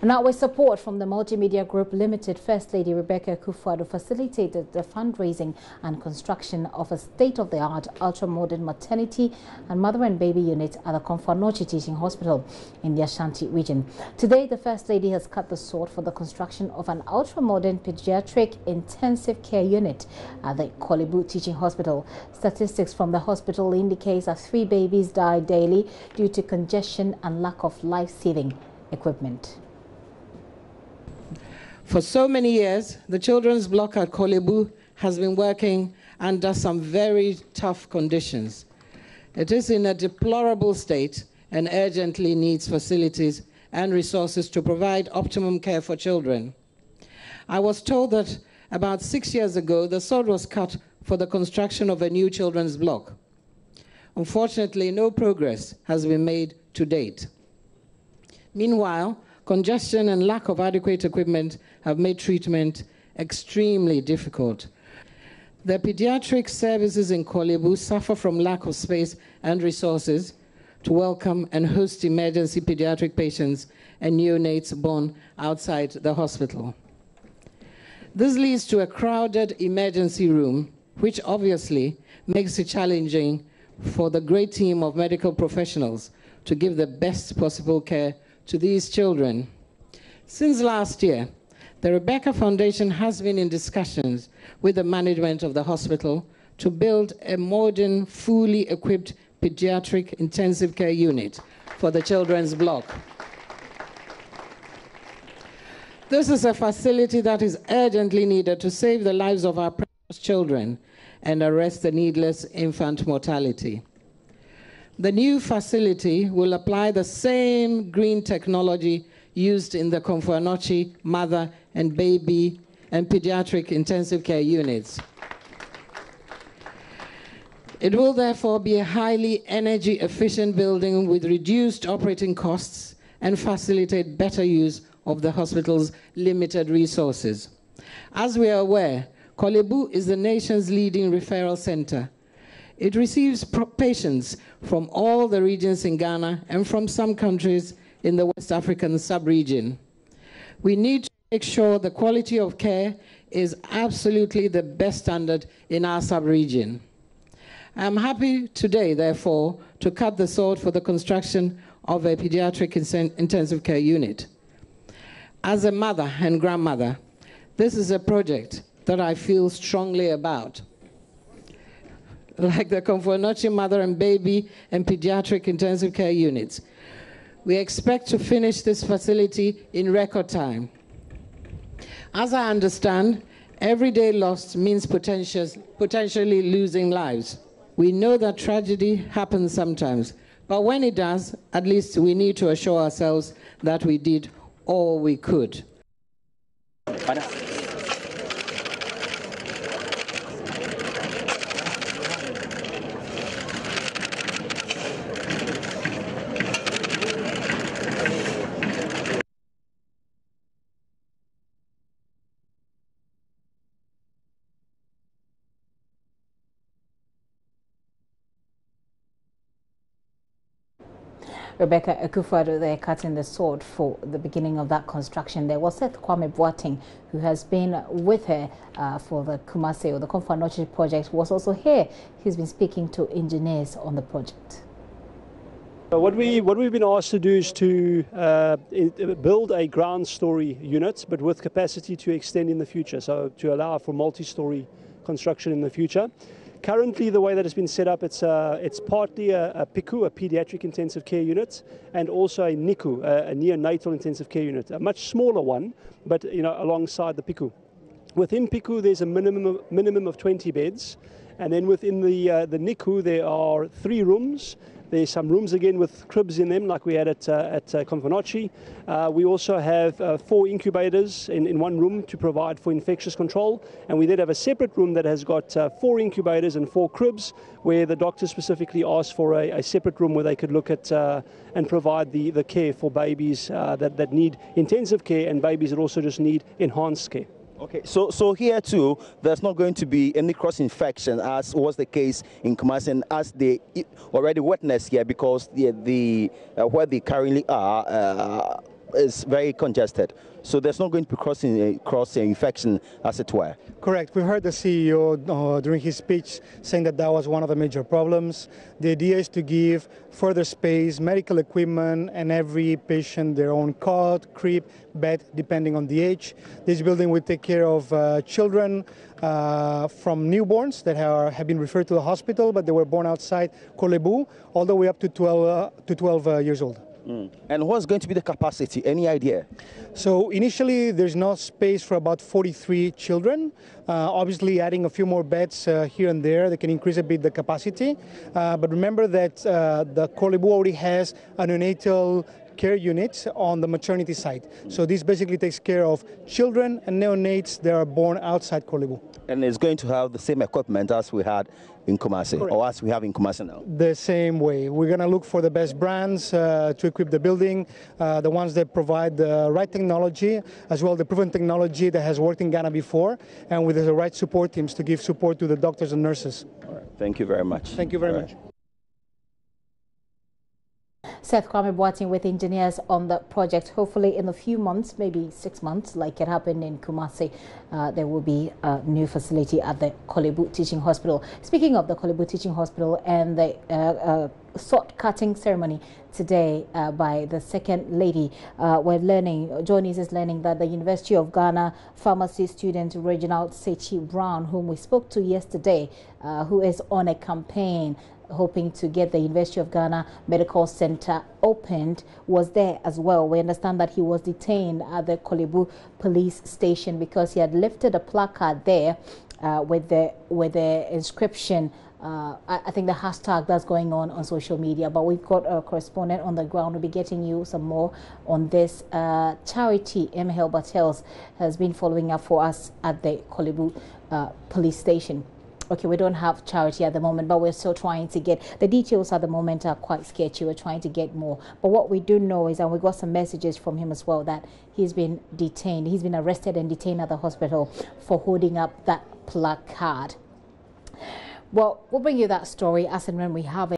Now, with support from the Multimedia Group Limited, First Lady Rebecca Akufo-Addo facilitated the fundraising and construction of a state-of-the-art ultra-modern maternity and mother and baby unit at the Komfo-Anokye Teaching Hospital in the Ashanti region. Today, the First Lady has cut the sword for the construction of an ultra-modern pediatric intensive care unit at the Korle Bu Teaching Hospital. Statistics from the hospital indicates that 3 babies die daily due to congestion and lack of life-saving equipment. For so many years, the children's block at Korle Bu has been working under some very tough conditions. It is in a deplorable state and urgently needs facilities and resources to provide optimum care for children. I was told that about 6 years ago, the sword was cut for the construction of a new children's block. Unfortunately, no progress has been made to date. Meanwhile, congestion and lack of adequate equipment have made treatment extremely difficult. The pediatric services in Korle Bu suffer from lack of space and resources to welcome and host emergency pediatric patients and neonates born outside the hospital. This leads to a crowded emergency room, which obviously makes it challenging for the great team of medical professionals to give the best possible care to these children. Since last year, the Rebecca Foundation has been in discussions with the management of the hospital to build a modern, fully equipped pediatric intensive care unit for the children's block. This is a facility that is urgently needed to save the lives of our precious children and arrest the needless infant mortality. The new facility will apply the same green technology used in the Komfo-Anokye mother and baby and pediatric intensive care units. It will therefore be a highly energy efficient building with reduced operating costs and facilitate better use of the hospital's limited resources. As we are aware, Korle Bu is the nation's leading referral center. It receives patients from all the regions in Ghana and from some countries in the West African sub-region. We need to make sure the quality of care is absolutely the best standard in our sub-region. I am happy today, therefore, to cut the sword for the construction of a pediatric intensive care unit. As a mother and grandmother, this is a project that I feel strongly about. Like the Komfo-Anokye mother and baby and pediatric intensive care units, we expect to finish this facility in record time. As I understand, every day lost means potentially losing lives. We know that tragedy happens sometimes, but when it does, at least we need to assure ourselves that we did all we could. Rebecca Akufo-Addo there cutting the sword for the beginning of that construction. There was Seth Kwame Boateng, who has been with her for the Kumasi or the Komfo-Anokye project, was also here. He's been speaking to engineers on the project. What we've been asked to do is to build a ground story unit, but with capacity to extend in the future, so to allow for multi-story construction in the future. Currently, the way that it's been set up, it's partly a PICU, a pediatric intensive care unit, and also a NICU, a neonatal intensive care unit, a much smaller one, but alongside the PICU. Within PICU, there's a minimum of 20 beds, and then within the NICU, there are 3 rooms. There's some rooms again with cribs in them, like we had at Komfo-Anokye. We also have 4 incubators in one room to provide for infectious control, and we then have a separate room that has got 4 incubators and 4 cribs, where the doctor specifically asked for a separate room where they could look at and provide the care for babies that need intensive care and babies that also just need enhanced care. Okay, so here too, there's not going to be any cross-infection as was the case in Kumasi, and as they already witnessed here, because where they currently are, is very congested. So there's not going to be cross infection, as it were. Correct. We heard the CEO during his speech saying that that was one of the major problems. The idea is to give further space, medical equipment, and every patient their own cot, crib, bed, depending on the age. This building will take care of children from newborns that have been referred to the hospital, but they were born outside Kolebu, all the way up to 12 years old. And what's going to be the capacity? Any idea? So initially, there's no space for about 43 children. Obviously, adding a few more beds here and there, they can increase a bit the capacity. But remember that the Kolebu already has a neonatal care unit on the maternity side. So this basically takes care of children and neonates that are born outside Kolebu. And it's going to have the same equipment as we had in Kumasi, or as we have in Kumasi now? The same way. We're going to look for the best brands to equip the building, the ones that provide the right technology, as well the proven technology that has worked in Ghana before, and with the right support teams to give support to the doctors and nurses. All right. Thank you very much. Thank you very much. Seth Kwame Boateng with engineers on the project. Hopefully in a few months, maybe 6 months, like it happened in Kumasi, there will be a new facility at the Kolebu Teaching Hospital. Speaking of the Kolebu Teaching Hospital and the sword cutting ceremony today by the second lady, we're learning, JoyNews is learning that the University of Ghana pharmacy student Reginald Sechi Brown, whom we spoke to yesterday, who is on a campaign hoping to get the University of Ghana Medical Center opened, was there as well. We understand that he was detained at the Kolebu police station because he had lifted a placard there with the inscription, I think the hashtag that's going on social media. But we've got a correspondent on the ground. We'll be getting you some more on this. Charity Emhel Bartels has been following up for us at the Kolebu police station. Okay, we don't have Charity at the moment, but we're still trying to get the details at the moment are quite sketchy. We're trying to get more. But what we do know is, and we got some messages from him as well, that he's been detained. He's been arrested and detained at the hospital for holding up that placard. Well, we'll bring you that story as and when we have it.